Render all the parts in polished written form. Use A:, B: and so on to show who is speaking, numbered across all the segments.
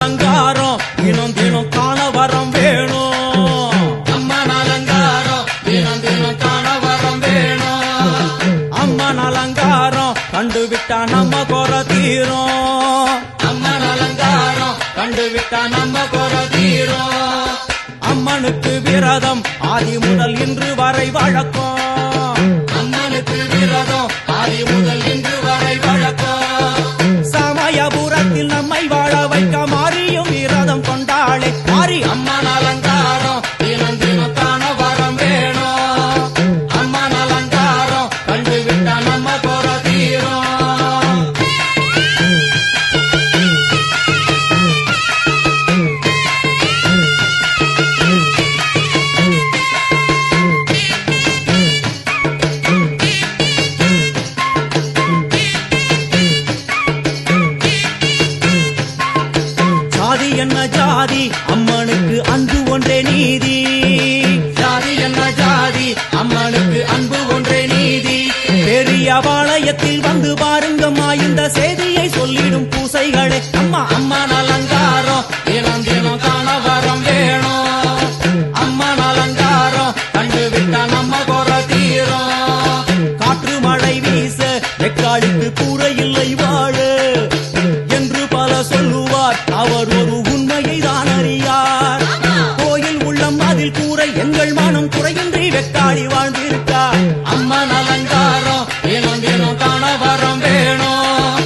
A: அலங்காரம் தினம் தினம் காண வரம் வேணும்.
B: அம்மன் அலங்காரம் தினம் தினம் காண வரம் வேணும்.
A: அம்மன் அலங்காரம் கண்டுவிட்டா நம்ம குறை தீரும்.
B: அம்மன் அலங்காரம் கண்டுவிட்டா நம்ம குறை தீரும்.
A: அம்மனுக்கு விரதம் ஆதி முதல் இன்று வரை வழக்கம்.
B: அம்மனுக்கு விரதம் ஆதி முதல் இன்று வரை வழக்கம்.
A: சமயபுரத்தில் நம்மை வாழ வைக்க மாறியும் விரதம் கொண்டாளே மாறி
B: அம்மன் அலங்காரம் தினம் தினம் காண வரம் வேணும். அம்மன் அலங்காரம் கண்டுவிட்டா நம்ம குறை தீரும்.
A: ஜாதி என்ன ஜாதி அம்மனுக்கு அன்பு ஒன்றே நீதி.
B: ஜாதி என்ன ஜாதி அம்மனுக்கு அன்பு ஒன்றே நீதி.
A: பெரிய பாளையத்தில் வந்து பாருங்கம்மா இந்த செய்தியை சொல்லிடும் பூசைகளே. அம்மா
B: அம்மன் அலங்காரம் தினம் தினம் காண வரம் வேணும். அம்மன் அலங்காரம் கண்டுவிட்டா நம்ம குறை தீரும்.
A: காற்று மழை வீச வெக்காளுக்கு கூரை இல்லை வாழு என்று பல சொல்லுவார். அவர் ஒரு உண்மையை தான் அறியார். கோயில் உள்ளம் அதில் கூரை எங்கள் மனம் குறையின்றி வெக்காளி வாழ்ந்திருக்கார்.
B: அம்மன் அலங்காரம் தினம் தினம் காண வரம் வேணும்.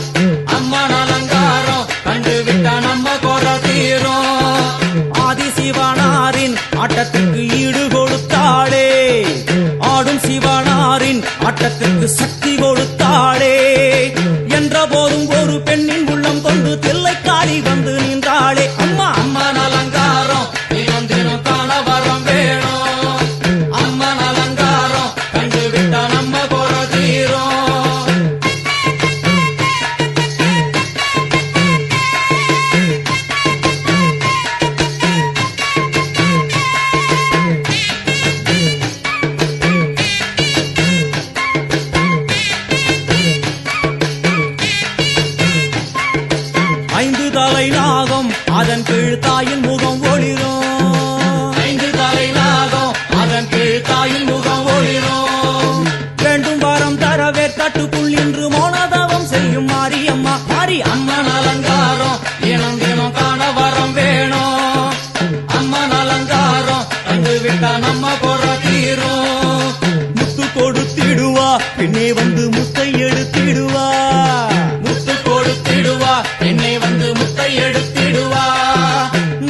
B: அம்மன் அலங்காரம் கண்டுவிட்டா நம்ம குறை தீரும்.
A: ஆதி சிவனாரின் ஆட்டத்துக்கு ஈடு கொடுத்தாளே. ஆடும் சிவனாரின் ஆட்டத்துக்கு சக்தி கொடுத்தாளே. என்ற போதும் ஒரு பெண்ணின் உள்ளம் கொண்டு தில்லைக்காளி வந்து நின்றாளே. அம்மா
B: அம்மன் அலங்காரம் தினம் தினம் காண வரம் வேணும். அம்மன் அலங்காரம் கண்டுவிட்டா நம்ம குறை தீரும்.
A: ஐந்து தலை நாகம் அதன் கீழ் தாயின் முகம் ஒளிரும்.
B: ஐந்து தலை நாகம் அதன் கீழ் தாயின் முகம் ஒளிரும்.
A: வேண்டும் வரம் தரவே கட்டுக்குள் இன்று மோனதவம் செய்யும் மாரியம்மா மாரி
B: அம்மன் அலங்காரம் தினம் தினம் காண வரம் வேணும். அம்மன் அலங்காரம் கண்டுவிட்டா நம்ம குறை தீரும்.
A: முத்து கொடுத்திடுவா பின்னே வந்து முத்தை எடுத்திடுவா.
B: முத்து கொடுத்திடுவா என்னை வந்து முத்தை எடுத்திடுவா.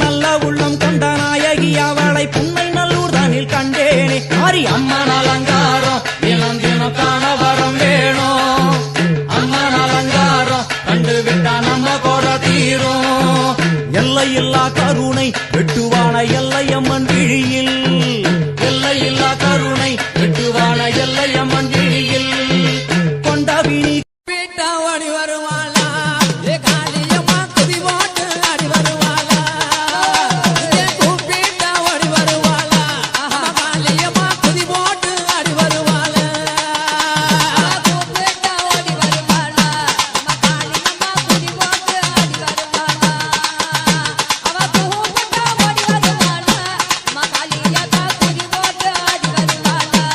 A: நல்ல உள்ளம் கொண்ட நாயகி அவளை புன்னை நல்லூர் தானில் கண்டேனே மாரி
B: அம்மன் அலங்காரம் தினம் தினம் காண வரம் வேணும். அம்மன் அலங்காரம் கண்டுவிட்டா நம்ம குறை தீரும்.
A: எல்லையில்லா கருணை வெட்டுவான எல்லையம்மன் விழியில்.
B: எல்லையில்லா கருணை வெட்டுவான எல்லையம்மன் விழியில்.
A: கொண்டவினி
C: பீட்டா ஓடி வருவாளா ஏ காளியம்மா குதி போட்டு ஆடி வருவாளா ஏ கூப்பிட்டா ஓடி வருவாளா காளியம்மா குதி போட்டு ஆடி வருவாளா கூப்பிட்டா ஓடி வருவாளா காளியம்மா குதி போட்டு ஆடி வருவாளா அவ கூப்பிட்டா ஓடி வருவாளா காளியம்மா குதி போட்டு ஆடி வருவாளா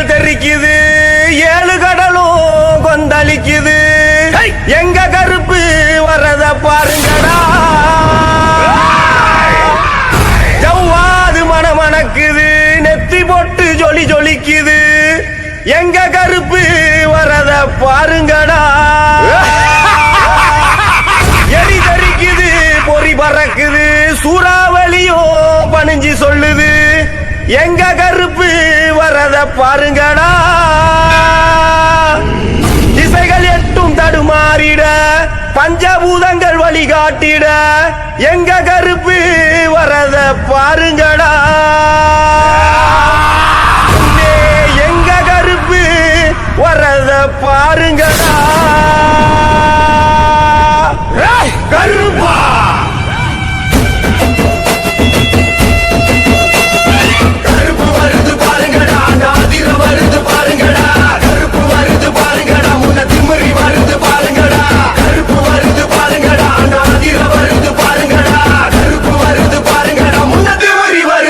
D: புயல் தெரிக்குது, 7 கடலும் கொந்தளிக்குது. எங்க கருப்பு வரத பாருங்கடா. ஜவ்வாது மணமணக்குது, நெத்தி போட்டு ஜொலி ஜொலிக்குது. எங்க கருப்பு வரத பாருங்கடா. எரி தரிக்குது, பொறி பறக்குது, சூறாவளியும் பணிஞ்சு சொல்லுது. எங்க கருப்பு வரத பாருங்கடா. திசைகள் எட்டும் தடுமாறிட, பஞ்சபூதங்கள் வழிகாட்டிட. எங்க கருப்பு வரத பாருங்கடா. எங்க கருப்பு வரத பாருங்கடா. கருப்பா கருப்பு வருது பாருங்கடா, நாதிர வருது பாருங்கடா. கருப்பு வருது பாருங்கடா, முன்ன திமிரி வருது பாருங்கடா. கருப்பு வருது பாருங்கடா, நாதிர வருது பாருங்கடா. கருப்பு வருது பாருங்கடா, முன்ன திமிரி வருது.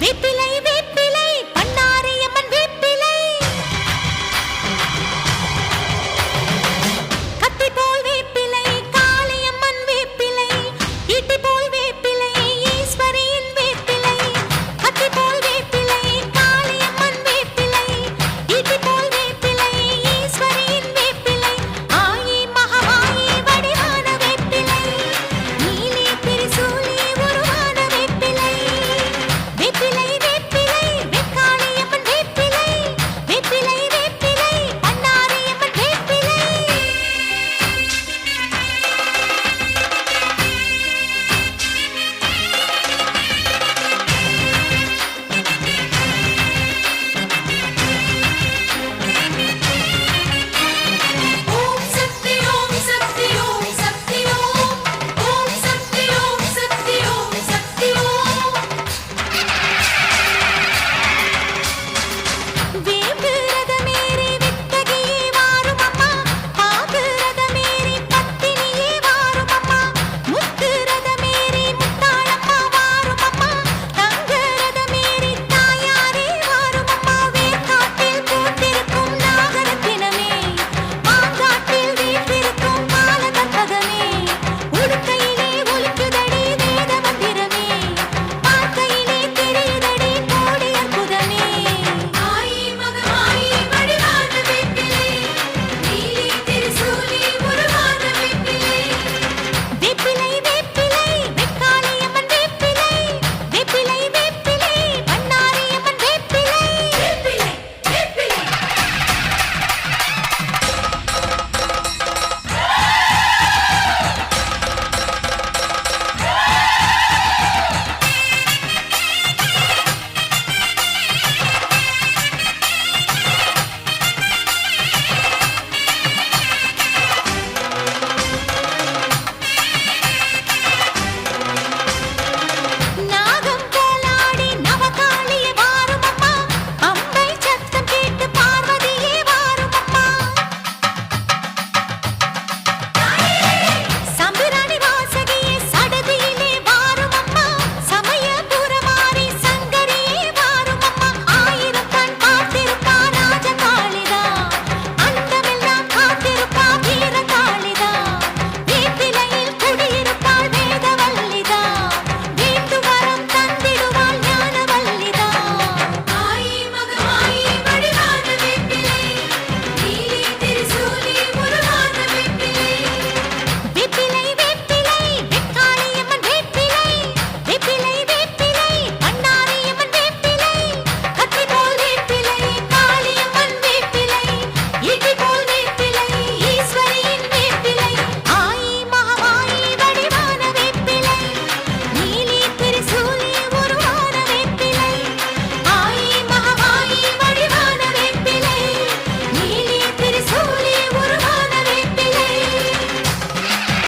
E: வேப்பில